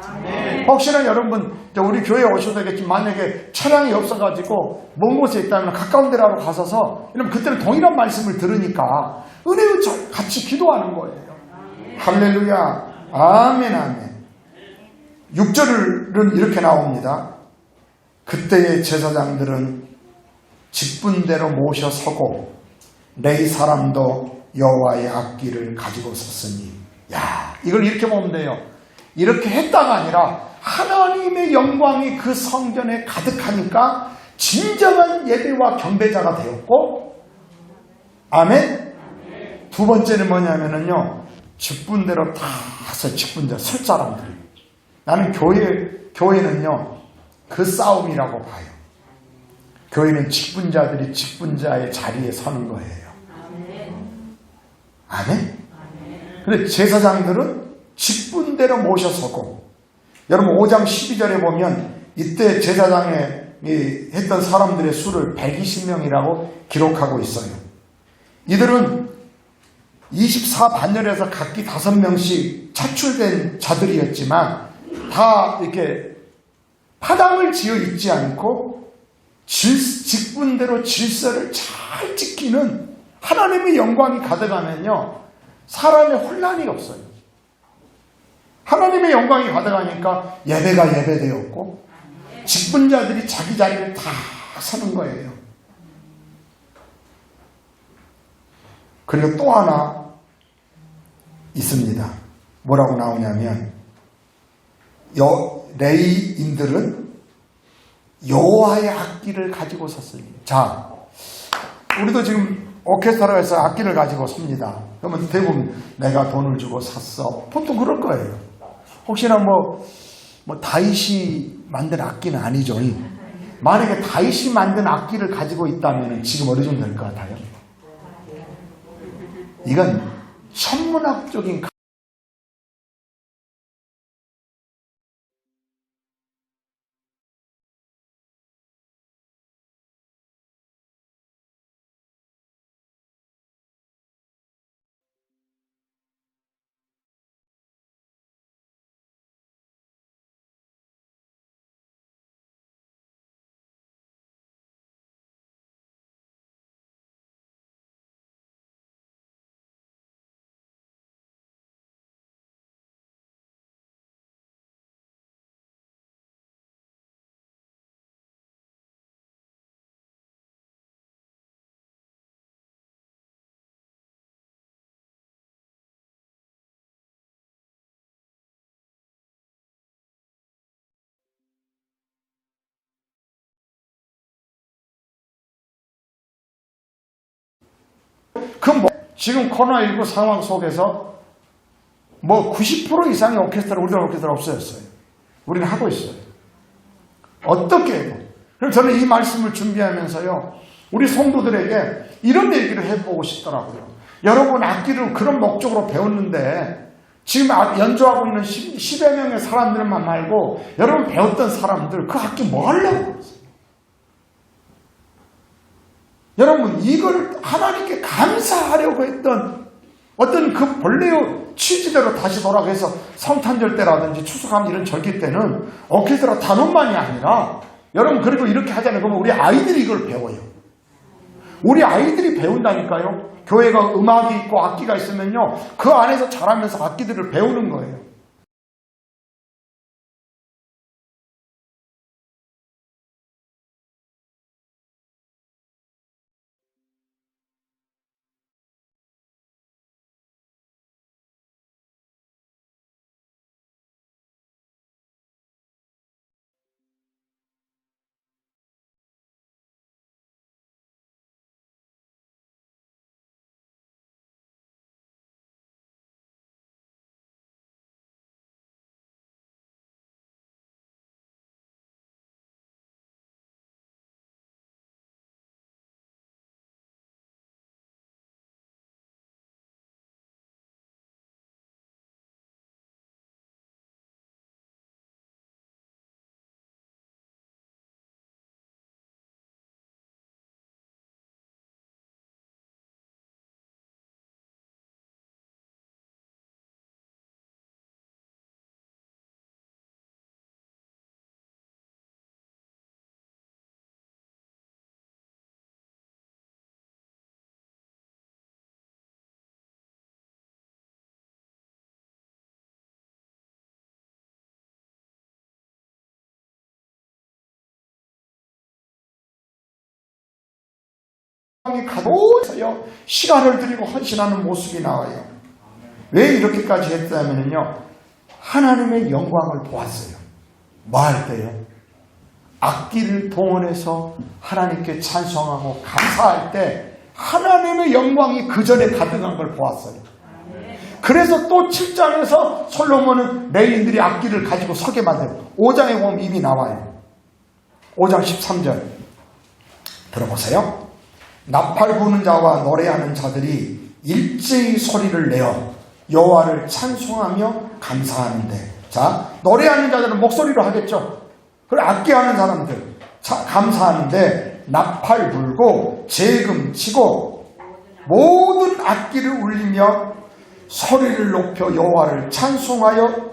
혹시나 여러분 우리 교회에 오셔도 되겠지만 만약에 차량이 없어가지고 먼 곳에 있다면 가까운 데라도 가서서 이러면 그때는 동일한 말씀을 들으니까 은혜로 같이 기도하는 거예요. 할렐루야. 아멘 아멘. 6절은 이렇게 나옵니다. 그때의 제사장들은 직분대로 모셔 서고 레위 사람도 여호와의 악기를 가지고 섰으니. 야, 이걸 이렇게 보면 돼요. 이렇게 했다가 아니라 하나님의 영광이 그 성전에 가득하니까 진정한 예배와 경배자가 되었고, 아멘. 두 번째는 뭐냐면요, 직분대로 다 해서 직분자 설 사람들. 나는 교회는요 그 싸움이라고 봐요. 교회는 직분자들이 직분자의 자리에 서는 거예요. 아멘? 근데 제사장들은 직분대로 모셔서고, 여러분 5장 12절에 보면 이때 제사장에 했던 사람들의 수를 120명이라고 기록하고 있어요. 이들은 24반열에서 각기 5명씩 차출된 자들이었지만 다 이렇게 파당을 지어 있지 않고 직분대로 질서를 잘 지키는 하나님의 영광이 가득하면요 사람의 혼란이 없어요. 하나님의 영광이 가득하니까 예배가 예배되었고 직분자들이 자기 자리를 다 서는 거예요. 그리고 또 하나 있습니다. 뭐라고 나오냐면 레위인들은 여호와의 악기를 가지고 섰으니. 자, 우리도 지금 오케스트라에서 악기를 가지고 섭니다. 그러면 대부분 내가 돈을 주고 샀어. 보통 그럴 거예요. 혹시나 뭐 다윗이 만든 악기는 아니죠. 만약에 다윗이 만든 악기를 가지고 있다면 지금 어느 정도 될 것 같아요? 이건 천문학적인 지금 코로나19 상황 속에서 90% 이상의 오케스트라, 우리나라 오케스트라 없어졌어요. 우리는 하고 있어요. 어떻게 해도. 그래서 저는 이 말씀을 준비하면서요, 우리 성도들에게 이런 얘기를 해보고 싶더라고요. 여러분 악기를 그런 목적으로 배웠는데 지금 연주하고 있는 10여 명의 사람들만 말고 여러분 배웠던 사람들 그 악기 뭐 하려고 그러세요? 여러분 이걸 하나님께 감사하려고 했던 어떤 그 본래의 취지대로 다시 돌아가서 성탄절 때라든지 추수감 이런 절기 때는 오케스트라 단원만이 아니라 여러분 그리고 이렇게 하잖아요. 그러면 우리 아이들이 이걸 배워요. 우리 아이들이 배운다니까요. 교회가 음악이 있고 악기가 있으면요. 그 안에서 자라면서 악기들을 배우는 거예요. 가도서요 시간을 들이고 헌신하는 모습이 나와요. 왜 이렇게까지 했다면요 하나님의 영광을 보았어요. 뭐 할 때요? 악기를 동원해서 하나님께 찬송하고 감사할 때 하나님의 영광이 그 전에 가득한 걸 보았어요. 그래서 또 7장에서 솔로몬은 레위인들이 악기를 가지고 서게 만들어요. 5장에 보면 이미 나와요. 5장 13절 들어보세요. 나팔 부는 자와 노래하는 자들이 일제히 소리를 내어 여호와를 찬송하며 감사하는데, 자 노래하는 자들은 목소리로 하겠죠. 그리고 악기하는 사람들 감사하는데 나팔 불고 재금 치고 모든 악기를 울리며 소리를 높여 여호와를 찬송하여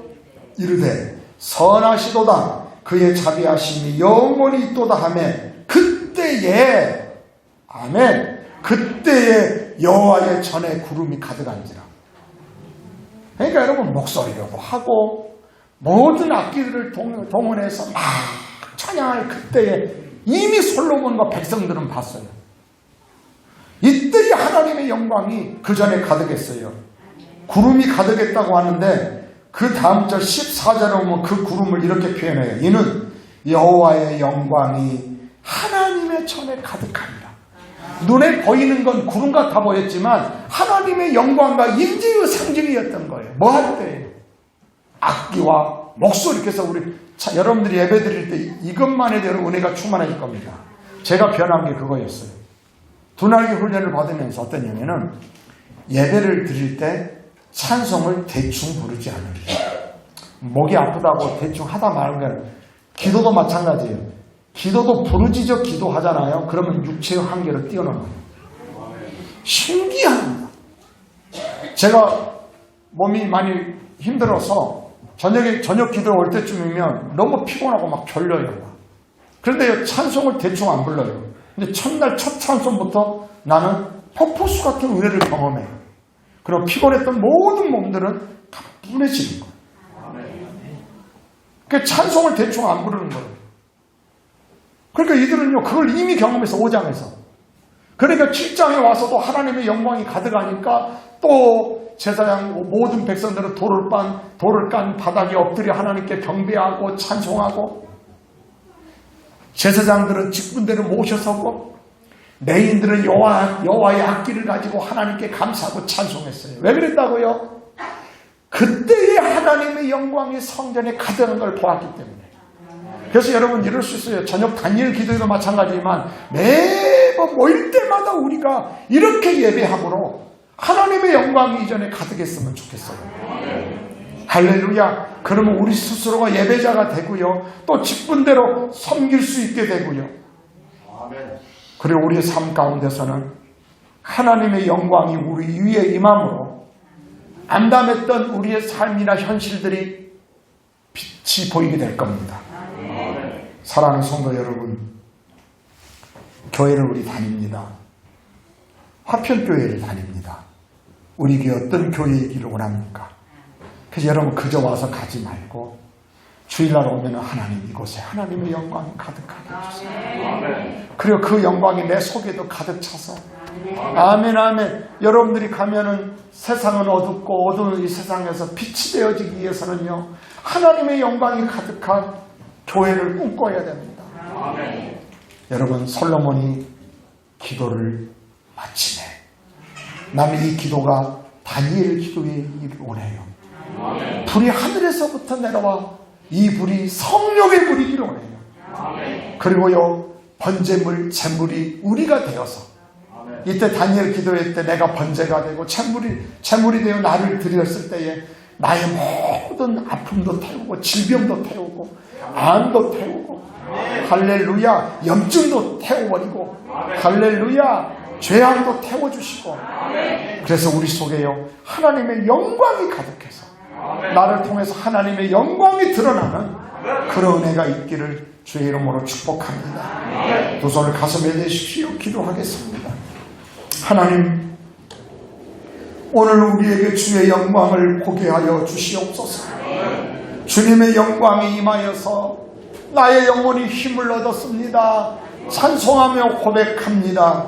이르되 선하시도다 그의 자비하심이 영원히 있도다 하며 그때에 아멘. 그때에 여호와의 전에 구름이 가득한지라. 그러니까 여러분 목소리로 하고 모든 악기들을 동원해서 막 찬양할 그때에 이미 솔로몬과 백성들은 봤어요. 이때에 하나님의 영광이 그 전에 가득했어요. 구름이 가득했다고 하는데 그 다음 절 14절에 보면 그 구름을 이렇게 표현해요. 이는 여호와의 영광이 하나님의 전에 가득합니다. 눈에 보이는 건 구름 같아 보였지만 하나님의 영광과 인지의 상징이었던 거예요. 뭐 할 때? 악기와 목소리. 그래서 여러분들이 예배 드릴 때 이것만 해도 여러분 은혜가 충만해질 겁니다. 제가 변한 게 그거였어요. 두날개 훈련을 받으면서 어떤 의미는 예배를 드릴 때 찬송을 대충 부르지 않으려. 목이 아프다고 대충 하다 말은 거예요. 기도도 마찬가지예요. 기도도 부르짖어 기도하잖아요. 그러면 육체의 한계를 뛰어넘어요. 신기합니다. 제가 몸이 많이 힘들어서 저녁 기도 올 때쯤이면 너무 피곤하고 막 졸려요. 그런데 찬송을 대충 안 불러요. 근데 첫날 첫 찬송부터 나는 폭포수 같은 은혜를 경험해요. 그리고 피곤했던 모든 몸들은 가뿐해지는 거예요. 그 찬송을 대충 안 부르는 거예요. 그러니까 이들은요, 그걸 이미 경험해서 5장에서. 그러니까 7장에 와서도 하나님의 영광이 가득하니까 또 제사장 모든 백성들은 돌을 깐 바닥에 엎드려 하나님께 경배하고 찬송하고, 제사장들은 직분대로 모셔서고, 레위인들은 여호와의 악기를 가지고 하나님께 감사하고 찬송했어요. 왜 그랬다고요? 그때의 하나님의 영광이 성전에 가득한 걸 보았기 때문에. 그래서 여러분 이럴 수 있어요. 저녁 단일 기도에도 마찬가지지만 매번 모일 때마다 우리가 이렇게 예배함으로 하나님의 영광이 이전에 가득했으면 좋겠어요. 할렐루야. 그러면 우리 스스로가 예배자가 되고요. 또 직분대로 섬길 수 있게 되고요. 그리고 우리의 삶 가운데서는 하나님의 영광이 우리 위에 임함으로 암담했던 우리의 삶이나 현실들이 빛이 보이게 될 겁니다. 사랑하는 성도 여러분, 교회를 우리 다닙니다. 화평교회를 다닙니다. 우리 교회 어떤 교회이기를 원합니까? 그래서 여러분 그저 와서 가지 말고 주일날 오면 하나님 이곳에 하나님의 영광이 가득하게 해주세요. 그리고 그 영광이 내 속에도 가득 차서 아멘 아멘. 여러분들이 가면은 세상은 어둡고 어두운 이 세상에서 빛이 되어지기 위해서는요 하나님의 영광이 가득한 교회를 꿈꿔야 됩니다. 여러분 솔로몬이 기도를 마치네. 나는 이 기도가 다니엘 기도이길 원해요. 불이 하늘에서부터 내려와 이 불이 성령의 불이기를 원해요. 그리고요 번제물 재물이 우리가 되어서 이때 다니엘 기도할 때 내가 번제가 되고 재물이 되어 나를 드렸을 때에 나의 모든 아픔도 태우고 질병도 태우고 암도 태우고 할렐루야 염증도 태워버리고 할렐루야 죄악도 태워주시고 그래서 우리 속에요 하나님의 영광이 가득해서 나를 통해서 하나님의 영광이 드러나는 그런 은혜가 있기를 주의 이름으로 축복합니다. 두 손을 가슴에 대십시오. 기도하겠습니다. 하나님 오늘 우리에게 주의 영광을 보게 하여 주시옵소서. 주님의 영광이 임하여서 나의 영혼이 힘을 얻었습니다. 찬송하며 고백합니다.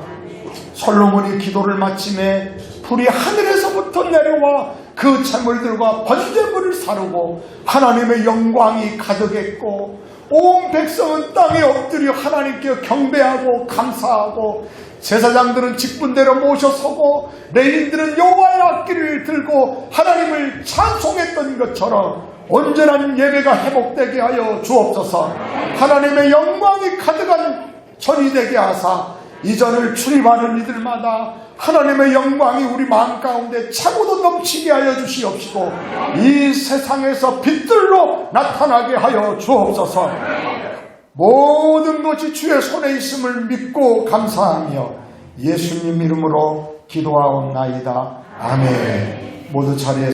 솔로몬이 기도를 마침에 불이 하늘에서부터 내려와 그 재물들과 번제물을 사르고 하나님의 영광이 가득했고 온 백성은 땅에 엎드려 하나님께 경배하고 감사하고 제사장들은 직분대로 모셔서고 레위인들은 여호와의 악기를 들고 하나님을 찬송했던 것처럼 온전한 예배가 회복되게 하여 주옵소서. 하나님의 영광이 가득한 전이 되게 하사 이 전을 출입하는 이들마다 하나님의 영광이 우리 마음 가운데 차고도 넘치게 하여 주시옵시고 이 세상에서 빛들로 나타나게 하여 주옵소서. 모든 것이 주의 손에 있음을 믿고 감사하며 예수님 이름으로 기도하옵나이다. 아멘. 모두 자리에